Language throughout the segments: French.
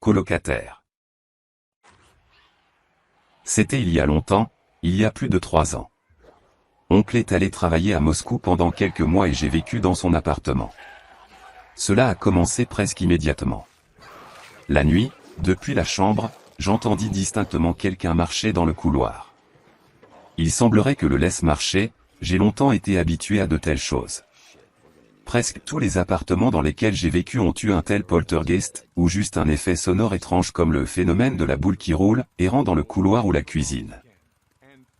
colocataire. C'était il y a longtemps, il y a plus de 3 ans. Oncle est allé travailler à Moscou pendant quelques mois et j'ai vécu dans son appartement. Cela a commencé presque immédiatement. La nuit, depuis la chambre, j'entendis distinctement quelqu'un marcher dans le couloir. Il semblerait que le laisse marcher, j'ai longtemps été habitué à de telles choses. Presque tous les appartements dans lesquels j'ai vécu ont eu un tel poltergeist, ou juste un effet sonore étrange comme le phénomène de la boule qui roule, errant dans le couloir ou la cuisine.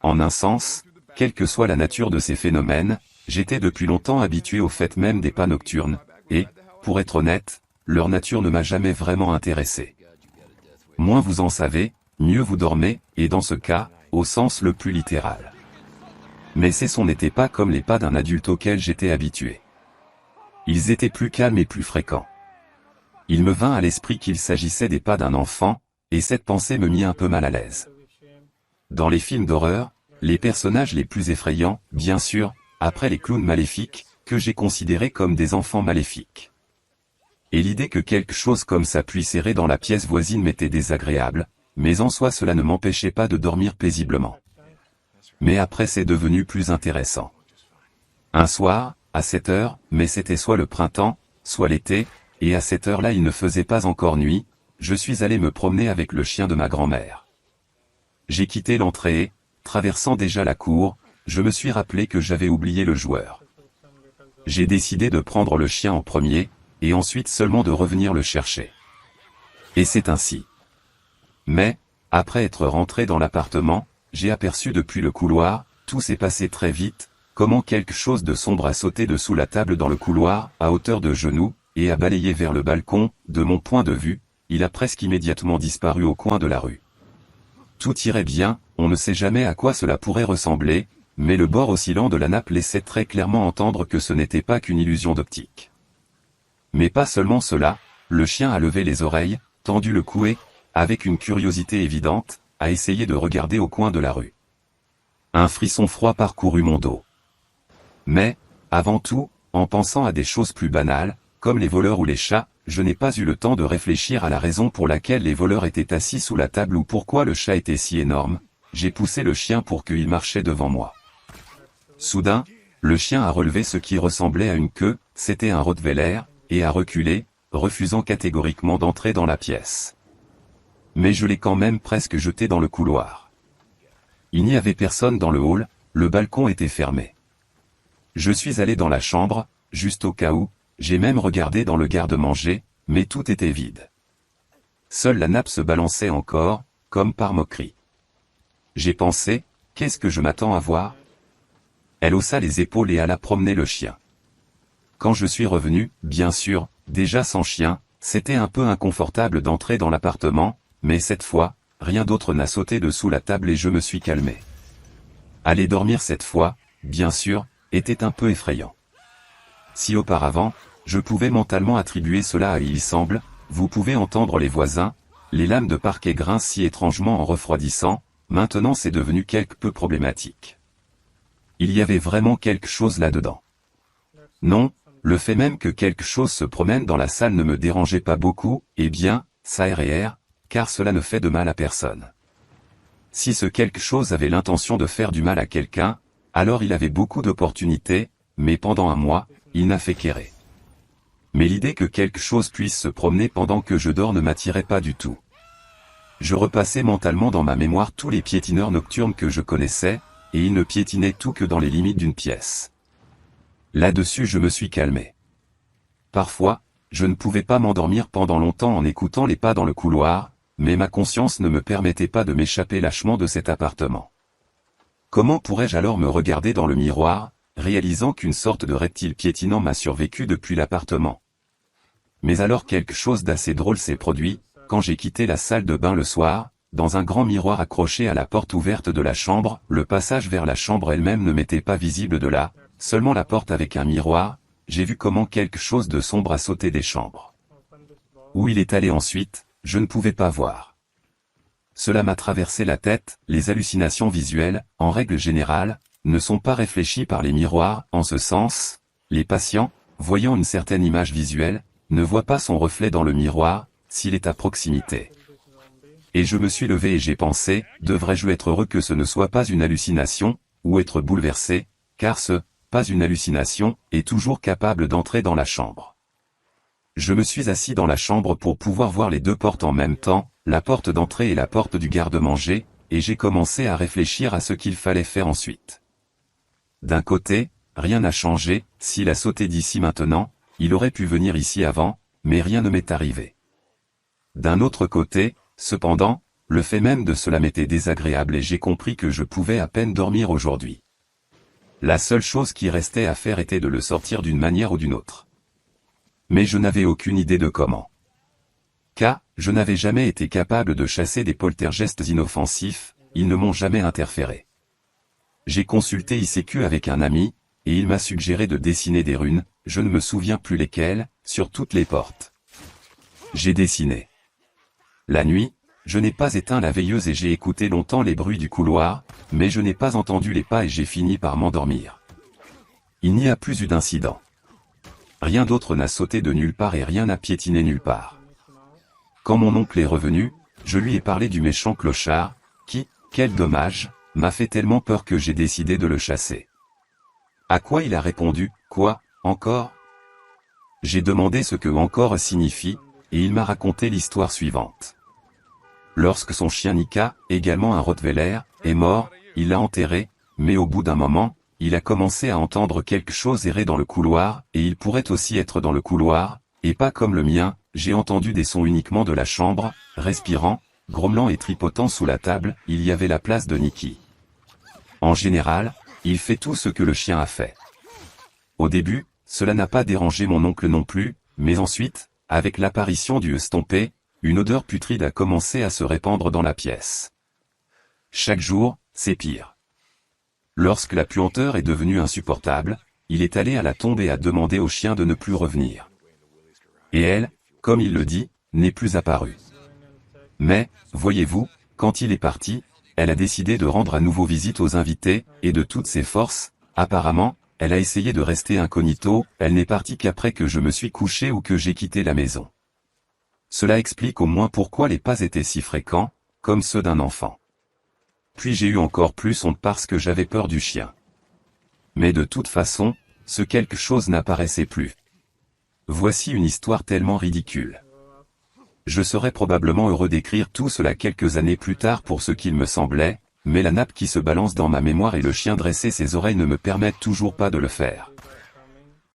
En un sens, quelle que soit la nature de ces phénomènes, j'étais depuis longtemps habitué au fait même des pas nocturnes, et, pour être honnête, leur nature ne m'a jamais vraiment intéressé. Moins vous en savez, mieux vous dormez, et dans ce cas, au sens le plus littéral. Mais ces sons n'étaient pas comme les pas d'un adulte auquel j'étais habitué. Ils étaient plus calmes et plus fréquents. Il me vint à l'esprit qu'il s'agissait des pas d'un enfant, et cette pensée me mit un peu mal à l'aise. Dans les films d'horreur, les personnages les plus effrayants, bien sûr, après les clowns maléfiques, que j'ai considérés comme des enfants maléfiques. Et l'idée que quelque chose comme ça puisse errer dans la pièce voisine m'était désagréable, mais en soi cela ne m'empêchait pas de dormir paisiblement. Mais après c'est devenu plus intéressant. Un soir, à 7 heures, mais c'était soit le printemps, soit l'été, et à cette heure-là il ne faisait pas encore nuit, je suis allé me promener avec le chien de ma grand-mère. J'ai quitté l'entrée et, traversant déjà la cour, je me suis rappelé que j'avais oublié le joueur. J'ai décidé de prendre le chien en premier, et ensuite seulement de revenir le chercher. Et c'est ainsi. Mais, après être rentré dans l'appartement, j'ai aperçu depuis le couloir, tout s'est passé très vite, comment quelque chose de sombre a sauté dessous la table dans le couloir, à hauteur de genoux, et a balayé vers le balcon, de mon point de vue, il a presque immédiatement disparu au coin de la rue. Tout irait bien, on ne sait jamais à quoi cela pourrait ressembler, mais le bord oscillant de la nappe laissait très clairement entendre que ce n'était pas qu'une illusion d'optique. Mais pas seulement cela, le chien a levé les oreilles, tendu le cou et, avec une curiosité évidente, a essayé de regarder au coin de la rue. Un frisson froid parcourut mon dos. Mais, avant tout, en pensant à des choses plus banales, comme les voleurs ou les chats, je n'ai pas eu le temps de réfléchir à la raison pour laquelle les voleurs étaient assis sous la table ou pourquoi le chat était si énorme, j'ai poussé le chien pour qu'il marchait devant moi. Soudain, le chien a relevé ce qui ressemblait à une queue, c'était un Rottweiler, et a reculé, refusant catégoriquement d'entrer dans la pièce. Mais je l'ai quand même presque jeté dans le couloir. Il n'y avait personne dans le hall, le balcon était fermé. Je suis allé dans la chambre, juste au cas où, j'ai même regardé dans le garde-manger, mais tout était vide. Seule la nappe se balançait encore, comme par moquerie. J'ai pensé, qu'est-ce que je m'attends à voir ? Elle haussa les épaules et alla promener le chien. Quand je suis revenu, bien sûr, déjà sans chien, c'était un peu inconfortable d'entrer dans l'appartement, mais cette fois, rien d'autre n'a sauté dessous la table et je me suis calmé. Aller dormir cette fois, bien sûr, était un peu effrayant. Si auparavant, je pouvais mentalement attribuer cela à il semble, vous pouvez entendre les voisins, les lames de parquet grincent si étrangement en refroidissant, maintenant c'est devenu quelque peu problématique. Il y avait vraiment quelque chose là-dedans. Non, le fait même que quelque chose se promène dans la salle ne me dérangeait pas beaucoup, eh bien, ça RR, car cela ne fait de mal à personne. Si ce quelque chose avait l'intention de faire du mal à quelqu'un, alors il avait beaucoup d'opportunités, mais pendant un mois, il n'a fait qu'errer. Mais l'idée que quelque chose puisse se promener pendant que je dors ne m'attirait pas du tout. Je repassais mentalement dans ma mémoire tous les piétineurs nocturnes que je connaissais, et ils ne piétinaient tout que dans les limites d'une pièce. Là-dessus je me suis calmé. Parfois, je ne pouvais pas m'endormir pendant longtemps en écoutant les pas dans le couloir, mais ma conscience ne me permettait pas de m'échapper lâchement de cet appartement. Comment pourrais-je alors me regarder dans le miroir, réalisant qu'une sorte de reptile piétinant m'a survécu depuis l'appartement? Mais alors quelque chose d'assez drôle s'est produit, quand j'ai quitté la salle de bain le soir, dans un grand miroir accroché à la porte ouverte de la chambre, le passage vers la chambre elle-même ne m'était pas visible de là, seulement la porte avec un miroir, j'ai vu comment quelque chose de sombre a sauté des chambres. Où il est allé ensuite, je ne pouvais pas voir. Cela m'a traversé la tête, les hallucinations visuelles, en règle générale, ne sont pas réfléchies par les miroirs, en ce sens, les patients, voyant une certaine image visuelle, ne voient pas son reflet dans le miroir, s'il est à proximité. Et je me suis levé et j'ai pensé, devrais-je être heureux que ce ne soit pas une hallucination, ou être bouleversé, car ce, pas une hallucination, est toujours capable d'entrer dans la chambre. Je me suis assis dans la chambre pour pouvoir voir les deux portes en même temps, la porte d'entrée et la porte du garde-manger, et j'ai commencé à réfléchir à ce qu'il fallait faire ensuite. D'un côté, rien n'a changé, s'il a sauté d'ici maintenant, il aurait pu venir ici avant, mais rien ne m'est arrivé. D'un autre côté, cependant, le fait même de cela m'était désagréable et j'ai compris que je pouvais à peine dormir aujourd'hui. La seule chose qui restait à faire était de le sortir d'une manière ou d'une autre. Mais je n'avais aucune idée de comment. Car, je n'avais jamais été capable de chasser des poltergeists inoffensifs, ils ne m'ont jamais interféré. J'ai consulté ICQ avec un ami, et il m'a suggéré de dessiner des runes, je ne me souviens plus lesquelles, sur toutes les portes. J'ai dessiné. La nuit, je n'ai pas éteint la veilleuse et j'ai écouté longtemps les bruits du couloir, mais je n'ai pas entendu les pas et j'ai fini par m'endormir. Il n'y a plus eu d'incident. Rien d'autre n'a sauté de nulle part et rien n'a piétiné nulle part. Quand mon oncle est revenu, je lui ai parlé du méchant clochard, qui, quel dommage, m'a fait tellement peur que j'ai décidé de le chasser. À quoi il a répondu, quoi, encore? J'ai demandé ce que encore signifie, et il m'a raconté l'histoire suivante. Lorsque son chien Nika, également un Rottweiler, est mort, il l'a enterré, mais au bout d'un moment, il a commencé à entendre quelque chose errer dans le couloir, et il pourrait aussi être dans le couloir, et pas comme le mien, j'ai entendu des sons uniquement de la chambre, respirant, grommelant et tripotant sous la table, il y avait la place de Nikki. En général, il fait tout ce que le chien a fait. Au début, cela n'a pas dérangé mon oncle non plus, mais ensuite, avec l'apparition du estompé, une odeur putride a commencé à se répandre dans la pièce. Chaque jour, c'est pire. Lorsque la puanteur est devenue insupportable, il est allé à la tombe et a demandé au chien de ne plus revenir. Et elle, comme il le dit, n'est plus apparue. Mais, voyez-vous, quand il est parti, elle a décidé de rendre à nouveau visite aux invités, et de toutes ses forces, apparemment, elle a essayé de rester incognito, elle n'est partie qu'après que je me suis couché ou que j'ai quitté la maison. Cela explique au moins pourquoi les pas étaient si fréquents, comme ceux d'un enfant. Puis j'ai eu encore plus honte parce que j'avais peur du chien. Mais de toute façon, ce quelque chose n'apparaissait plus. Voici une histoire tellement ridicule. Je serais probablement heureux d'écrire tout cela quelques années plus tard pour ce qu'il me semblait, mais la nappe qui se balance dans ma mémoire et le chien dressé ses oreilles ne me permettent toujours pas de le faire.